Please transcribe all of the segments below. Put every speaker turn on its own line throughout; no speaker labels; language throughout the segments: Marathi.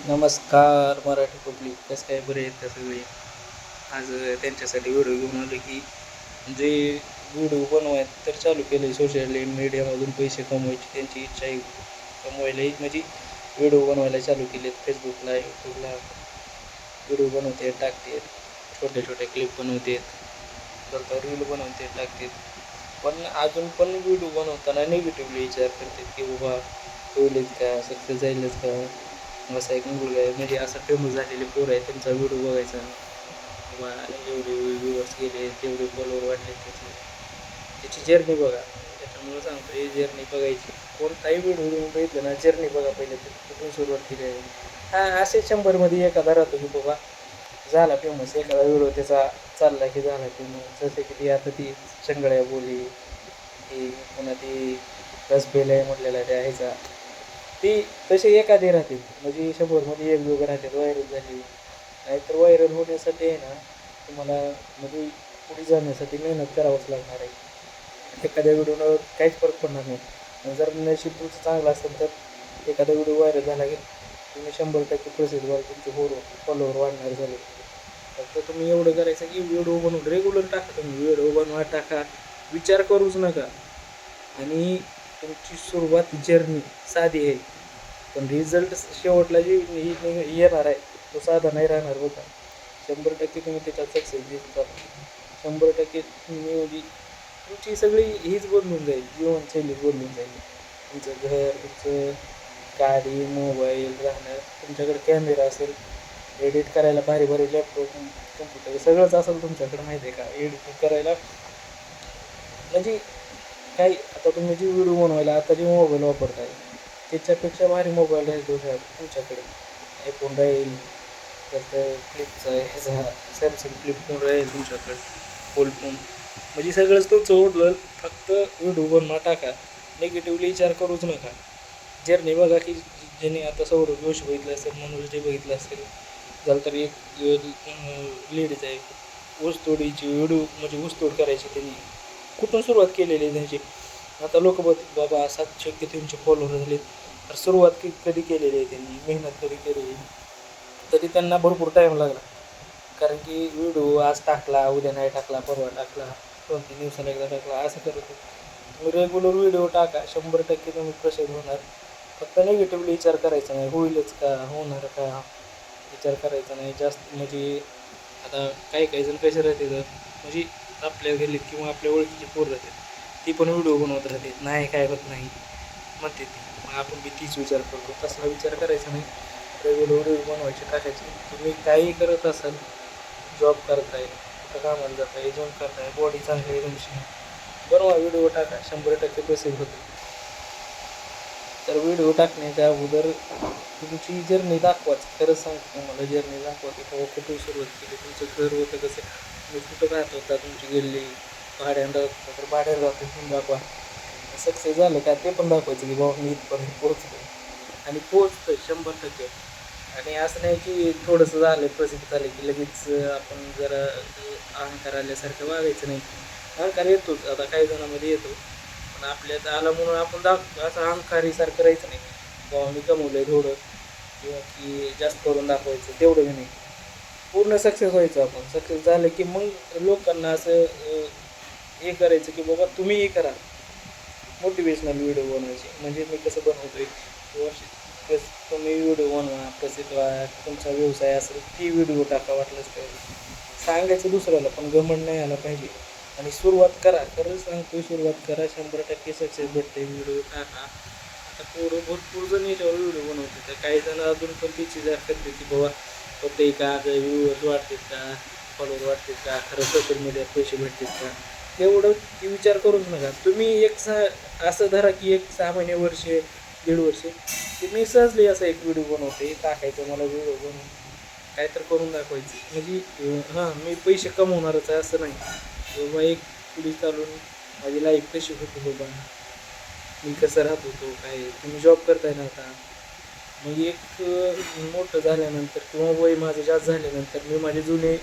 नमस्कार मराठी पब्लिक, कसं काय बरे आहेत का सगळे? आज त्यांच्यासाठी व्हिडिओ घेऊन आलो की जे व्हिडिओ बनवायचं तर चालू केलं आहे. सोशल मीडियामधून पैसे कमवायची त्यांची इच्छा आहे, कमवायला म्हणजे व्हिडिओ बनवायला चालू केले आहेत. फेसबुकला, यूट्यूबला व्हिडिओ बनवते टाकते, छोटे छोटे क्लिप बनवते, नंतर रील बनवते टाकते. पण अजून पण व्हिडिओ बनवताना निगेटिव्हली विचार करतात की बाबा होईलच का, सक्सेस जाईलच का. असा एक मुलगा आहे म्हणजे असा फेमस झालेले पोर आहे, त्यांचा व्हिडिओ बघायचा बाबा, एवढे व्ह्यूअर्स गेले, तेवढे फॉलोअर वाढले, त्याची जर्नी बघा. त्याच्यामुळे सांगतो हे जर्नी बघायची. कोणताही व्हिडिओ तुम्ही बघितलं ना, जर्नी बघा पहिले ते कुठून सुरुवात केली आहे. हां, असे 100मध्ये एखादा राहतो की बाबा झाला फेमस, एखादा व्हिडिओ त्याचा चालला की झाला फेमस. जसे की ती आता ती शेंगड्या बोली, ती पुन्हा ती रसबेल आहे म्हटलेला त्या ह्याचा, ती तसे एखादे राहतील म्हणजे 100मध्ये एक दोघं राहतात व्हायरल झाली. नाहीतर व्हायरल होण्यासाठी आहे ना, तुम्हाला म्हणजे पुढे जाण्यासाठी मेहनत करावंच लागणार आहे. एखाद्या व्हिडिओनं काहीच फरक पडणार नाही. आणि जर नशीब तुमचं चांगलं असेल तर एखादा व्हिडिओ व्हायरल झाला की तुम्ही 100% प्रसिद्ध व्हाल, तुमचे फॉलोअर वाढणार झाले. फक्त तुम्ही एवढं करायचं की व्हिडिओ बनवून रेग्युलर टाका, तुम्ही व्हिडिओ बनवा टाका, विचार करूच नका. आणि तुमची सुरुवात जर्नी साधी आहे, पण रिझल्ट शेवटला जी येणार आहे तो साधा नाही राहणार बघा. 100% तुम्ही त्याच्यात सक्सेस दिसतात. 100% तुम्ही म्हणजे तुमची सगळी हीच बदलून जाईल, जीवनशैली बदलून जाईल. तुमचं घर, तुमचं गाडी, मोबाईल राहणं, तुमच्याकडे कॅमेरा असेल, एडिट करायला भारी भारी लॅपटॉप, कम्प्युटर सगळंच असेल तुमच्याकडे, माहिती आहे का एडिटिंग करायला. म्हणजे काही आता तुम्ही जी व्हिडिओ बनवायला आता जे मोबाईल वापरताय त्याच्यापेक्षा भारी मोबाईल राहील तुमच्याकडे. आयफोन राहील, त्याचं फ्लिपचा ह्याचा सॅमसंग फ्लिप फोन राहील तुमच्याकडे, फोल्ड फोन, म्हणजे सगळंच तुमचं उडलं. फक्त व्हिडिओ बनवा टाका, निगेटिव्हली विचार करूच नका. जर्नी बघा की ज्याने आता सौरभ जोशी बघितलं असेल, मनोज डे बघितलं असेल, झालं तर एक लेडीज आहे ऊसतोडीची व्हिडिओ म्हणजे ऊसतोड करायची, त्यांनी कुठून सुरुवात केलेली आहे त्यांची. आता लोक बघतील बाबा 700 त्यांचे फॉलोअर झाले, तर सुरुवात कधी केलेली आहे त्यांनी, मेहनत कधी केलेली, तरी त्यांना भरपूर टाईम लागला. कारण की व्हिडिओ आज टाकला, उद्या नाही टाकला, परवा टाकला, 2-3 दिवसाला एकदा टाकला, असं करत होतो. तुम्ही रेग्युलर व्हिडिओ टाका, 100% तुम्ही प्रसिद्ध होणार. फक्त निगेटिव्हली विचार करायचा नाही, होईलच का, होणार का, विचार करायचा नाही जास्त. म्हणजे आता काही काही जण कसे राहते तर म्हणजे आपल्या गल्लीत किंवा आपल्या ओळखीचे पोर राहतात, ती पण व्हिडिओ बनवत राहते, नाही काय होत नाही म्हणते ती, मग आपण बी तीच विचार करतो. तसला विचार करायचा नाही, रेग्युलर व्हिडिओ बनवायचे टाकायचे. तुम्ही काही करत असाल, जॉब करताय, कुठं कामाला जाताय, जिम करताय, बॉडी चांगली आहे तुमची, बनवा व्हिडिओ टाका, 100% प्रसिद्ध होते. तर व्हिडिओ टाकण्याच्या अगोदर तुमची जर्नी दाखवाच. खरंच सांगतो तुम्हाला, जर्नी दाखवा की बाबा कुठून सुरुवात केली, तुमचं घर होतं कसं, तुम्ही कुठं राहत होता, तुमची गल्ली भाड्यानं राहत होता तर भाड्यानं राहतो म्हणून दाखवा. सक्सेस झालं का ते पण दाखवायचं की बाबा मी इथपर्यंत पोहोचलो, आणि पोहोचतं 100%. आणि असं नाही की थोडंसं झालं प्रसिद्ध झालं की लगेच आपण जरा अहंकार आल्यासारखं वागायचं नाही. अहंकार येतोच, आता काही जणांमध्ये येतो, पण आपल्यात आला म्हणून आपण असं अहंकारीसारखं राहायचं नाही. बाबा मी कमवलंय थोडं, किंवा की जास्त करून दाखवायचं, तेवढं बी नाही. पूर्ण सक्सेस व्हायचं आपण. सक्सेस झालं की मग लोकांना असं हे करायचं की बाबा तुम्हीही करा. मोटिवेशनल व्हिडिओ बनवायचे, म्हणजे मी कसं बनवतोय किंवा कसं तुम्ही व्हिडिओ बनवा, प्रसिद्ध व्हा, तुमचा व्यवसाय असेल ती व्हिडिओ टाका वाटलंच पाहिजे. सांगायचं दुसऱ्याला, पण घमंड नाही आला पाहिजे. आणि सुरुवात करा, खरंच सांगतोय सुरुवात करा, 100% सक्सेस भेटते. व्हिडिओ टाका. आता पोरं भरपूर जण याच्यावर व्हिडिओ बनवते, तर काही जण अजून पण तिची विचार करते की बाबा होते का, व्ह्यूअर्स वाढतात का, फॉलोअर वाढतात का, खरं सोशल मीडियात पैसे भेटतात का, एवढं ती विचार करूच नका. तुम्ही असं धरा की एक 6 महिने, वर्ष, दीड वर्ष, की मी सहजली असा एक व्हिडिओ बनवते, टाकायचं, मला व्हिडिओ बनवून काय तर करून दाखवायचं. म्हणजे हां, मी पैसे कमवणारच आहे असं नाही. बाबा एक पुढे चालून माझी लाईफ कशी होती बाबा, मी कसं राहत होतो, काय तुम्ही जॉब करताय ना आता, मग एक मोठं झाल्यानंतर किंवा वय माझं जास्त झाल्यानंतर मी माझे जुने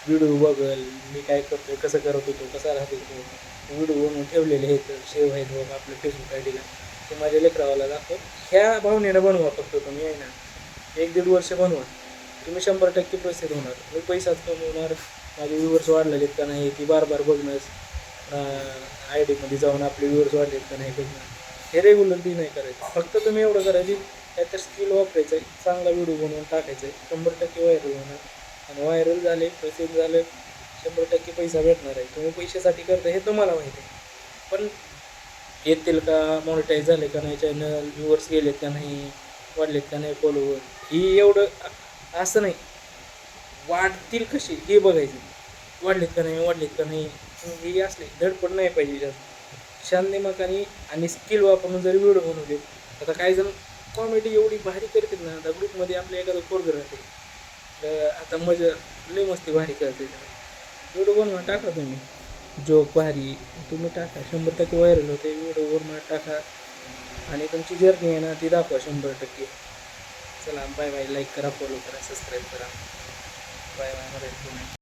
व्हिडिओ बघल, मी काय करतोय, कसं करत होतो, कसा राहत होतो, व्हिडिओ बनवून ठेवलेले आहेत, सेव्ह आहेत आपल्या फेसबुक आय डीला, ते माझ्या लेकरावाला दाखव. ह्या भावनेनं बनवा फक्त तुम्ही, आहे ना. 1-1.5 वर्ष बनवा, तुम्ही 100% प्रसिद्ध होणार. मी पैसाच कमवणार, माझे व्ह्यूवर्स वाढलेले आहेत का नाही ती बार बघणं, आय डीमध्ये जाऊन आपले व्ह्यूवर्स वाढलेत का नाही बघणं, हे रेग्युलरली नाही करायचं. फक्त तुम्ही एवढं करायची त्याचं स्किल वापरायचं आहे, चांगला व्हिडिओ बनवून टाकायचं आहे, 100% व्हायरल होणार. आणि व्हायरल झाले, प्रसिद्ध झालं, 100% पैसा भेटणार आहे. तुम्ही पैशासाठी करता हे तुम्हाला माहिती आहे, पण येतील का, मॉनिटाईज झाले का नाही चॅनल, व्ह्यूवर्स गेलेत का नाही, वाढलेत का नाही फॉलोवर, ही एवढं असं नाही, वाढतील कशी हे बघायचं, वाढलेत का नाही हे असले धडपड नाही पाहिजे जास्त. शांत दिमाखाने आणि स्किल वापरून जरी व्हिडिओ बनवले, आता काही जण कॉमेडी एवढी भारी करतात ना, आता ग्रुपमध्ये आपल्या एखादं पोरगं राहते, आता मजा लई मस्ती भारी करते, व्हिडिओ बनवा टाका तुम्ही, जोक भारी तुम्ही टाका, 100% व्हायरल होते, व्हिडिओ बनवा टाका आणि तुमची जर्नी आहे ना ती दाखवा 100%. चला बाय बाय, लाईक करा, फॉलो करा, सबस्क्राईब करा, बाय बाय.